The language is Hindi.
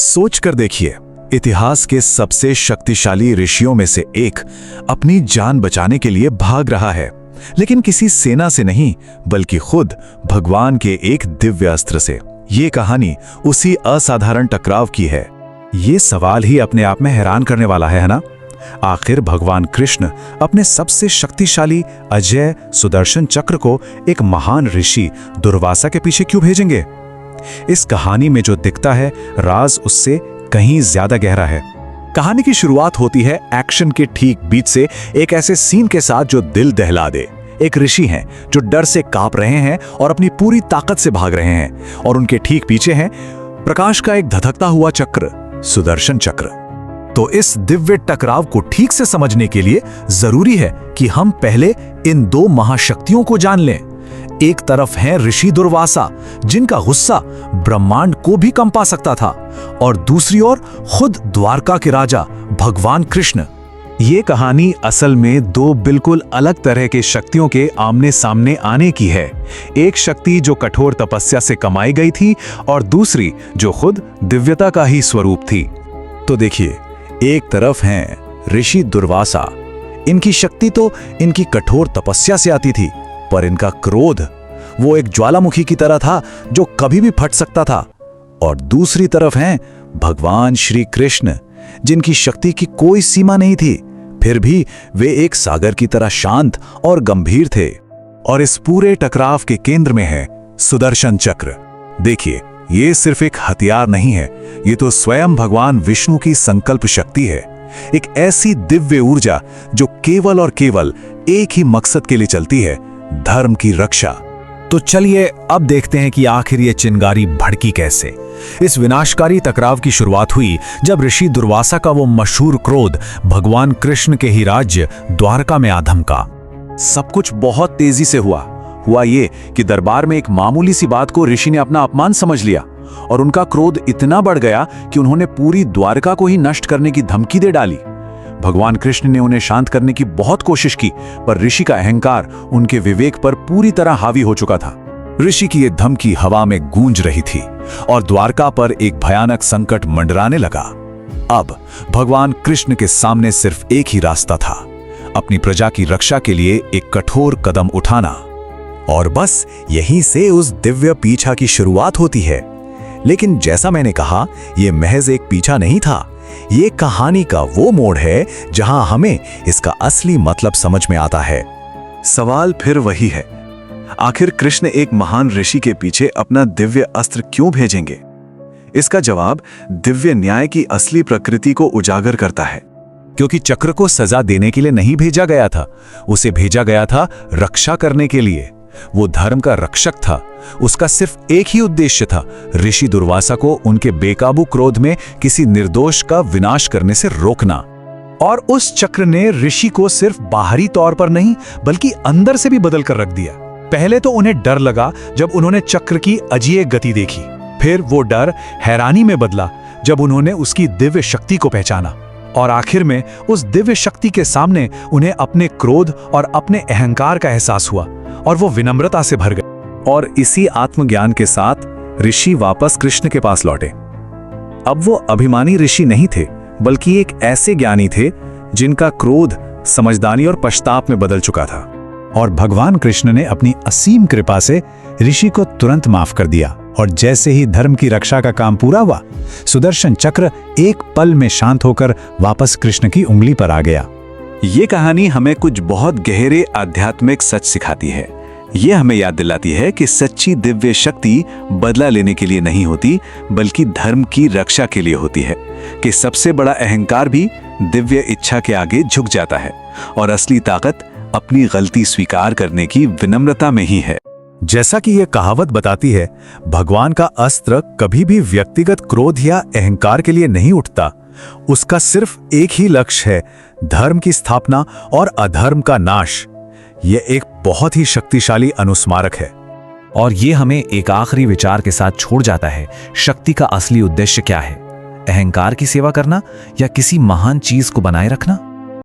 सोच कर देखिए, इतिहास के सबसे शक्तिशाली ऋषियों में से एक अपनी जान बचाने के लिए भाग रहा है, लेकिन किसी सेना से नहीं बल्कि खुद भगवान के एक दिव्य अस्त्र से। ये कहानी उसी असाधारण टकराव की है। ये सवाल ही अपने आप में हैरान करने वाला है ना? आखिर भगवान कृष्ण अपने सबसे शक्तिशाली अजय सुदर्शन चक्र को एक महान ऋषि दुर्वासा के पीछे क्यों भेजेंगे? इस कहानी में जो दिखता है, राज उससे कहीं ज्यादा गहरा है। कहानी की शुरुआत होती है एक्शन के ठीक बीच से एक ऐसे सीन के साथ जो दिल दहला दे। एक ऋषि हैं जो डर से कांप रहे हैं और अपनी पूरी ताकत से भाग रहे हैं, और उनके ठीक पीछे है प्रकाश का एक धधकता हुआ चक्र, सुदर्शन चक्र। तो इस दिव्य टकराव को ठीक से समझने के लिए जरूरी है कि हम पहले इन दो महाशक्तियों को जान लें। एक तरफ है ऋषि दुर्वासा, जिनका गुस्सा ब्रह्मांड को भी कंपा सकता था, और दूसरी ओर खुद द्वारका के राजा भगवान कृष्ण। ये कहानी असल में दो बिल्कुल अलग तरह के शक्तियों के आमने सामने आने की है। एक शक्ति जो कठोर तपस्या से कमाई गई थी, और दूसरी जो खुद दिव्यता का ही स्वरूप थी। तो देखिए, एक तरफ हैं ऋषि दुर्वासा। इनकी शक्ति तो इनकी कठोर तपस्या से आती थी, पर इनका क्रोध वो एक ज्वालामुखी की तरह था जो कभी भी फट सकता था। और दूसरी तरफ हैं भगवान श्री कृष्ण, जिनकी शक्ति की कोई सीमा नहीं थी, फिर भी वे एक सागर की तरह शांत और गंभीर थे। और इस पूरे टकराव के केंद्र में है सुदर्शन चक्र। देखिए, ये सिर्फ एक हथियार नहीं है, ये तो स्वयं भगवान विष्णु की संकल्प शक्ति है। एक ऐसी दिव्य ऊर्जा जो केवल और केवल एक ही मकसद के लिए चलती है, धर्म की रक्षा। तो चलिए अब देखते हैं कि आखिर ये चिंगारी भड़की कैसे। इस विनाशकारी टकराव की शुरुआत हुई जब ऋषि दुर्वासा का वो मशहूर क्रोध भगवान कृष्ण के ही राज्य द्वारका में आ धमका। सब कुछ बहुत तेजी से हुआ ये कि दरबार में एक मामूली सी बात को ऋषि ने अपना अपमान समझ लिया, और उनका क्रोध इतना बढ़ गया कि उन्होंने पूरी द्वारका को ही नष्ट करने की धमकी दे डाली। भगवान कृष्ण ने उन्हें शांत करने की बहुत कोशिश की, पर ऋषि का अहंकार उनके विवेक पर पूरी तरह हावी हो चुका था। ऋषि की ये धमकी हवा में गूंज रही थी, और द्वारका पर एक भयानक संकट मंडराने लगा। अब भगवान कृष्ण के सामने सिर्फ एक ही रास्ता था, अपनी प्रजा की रक्षा के लिए एक कठोर कदम उठाना। और बस यहीं से उस दिव्य पीछा की शुरुआत होती है। लेकिन जैसा मैंने कहा, यह महज एक पीछा नहीं था, ये कहानी का वो मोड़ है जहां हमें इसका असली मतलब समझ में आता है। सवाल फिर वही है, आखिर कृष्ण एक महान ऋषि के पीछे अपना दिव्य अस्त्र क्यों भेजेंगे? इसका जवाब दिव्य न्याय की असली प्रकृति को उजागर करता है। क्योंकि चक्र को सजा देने के लिए नहीं भेजा गया था, उसे भेजा गया था रक्षा करने के लिए। वो धर्म का रक्षक था। उसका सिर्फ एक ही उद्देश्य था, ऋषि दुर्वासा को उनके बेकाबू क्रोध में किसी निर्दोष का विनाश करने से रोकना। और उस चक्र ने ऋषि को सिर्फ बाहरी तौर पर नहीं बल्कि अंदर से भी बदल कर रख दिया। पहले तो उन्हें डर लगा जब उन्होंने चक्र की अजीब गति देखी, फिर वो डर हैरानी में बदला जब उन्होंने उसकी दिव्य शक्ति को पहचाना, और आखिर में उस दिव्य शक्ति के सामने उन्हें अपने क्रोध और अपने अहंकार का एहसास हुआ, और वो विनम्रता से भर गए। और इसी आत्मज्ञान के साथ ऋषि वापस कृष्ण के पास लौटे। अब वो अभिमानी ऋषि नहीं थे, बल्कि एक ऐसे ज्ञानी थे जिनका क्रोध समझदारी और पश्चाताप में बदल चुका था। और भगवान कृष्ण ने अपनी असीम कृपा से ऋषि को तुरंत माफ कर दिया, और जैसे ही धर्म की रक्षा का काम पूरा हुआ, सुदर्शन चक्र एक पल में शांत होकर वापस कृष्ण की उंगली पर आ गया। ये कहानी हमें कुछ बहुत गहरे आध्यात्मिक सच सिखाती है। ये हमें याद दिलाती है कि सच्ची दिव्य शक्ति बदला लेने के लिए नहीं होती, बल्कि धर्म की रक्षा के लिए होती है। कि सबसे बड़ा अहंकार भी दिव्य इच्छा के आगे झुक जाता है, और असली ताकत अपनी गलती स्वीकार करने की विनम्रता में ही है। जैसा कि यह कहावत बताती है, भगवान का अस्त्र कभी भी व्यक्तिगत क्रोध या अहंकार के लिए नहीं उठता। उसका सिर्फ एक ही लक्ष्य है, धर्म की स्थापना और अधर्म का नाश। यह एक बहुत ही शक्तिशाली अनुस्मारक है। और ये हमें एक आखिरी विचार के साथ छोड़ जाता है, शक्ति का असली उद्देश्य क्या है? अहंकार की सेवा करना या किसी महान चीज को बनाए रखना?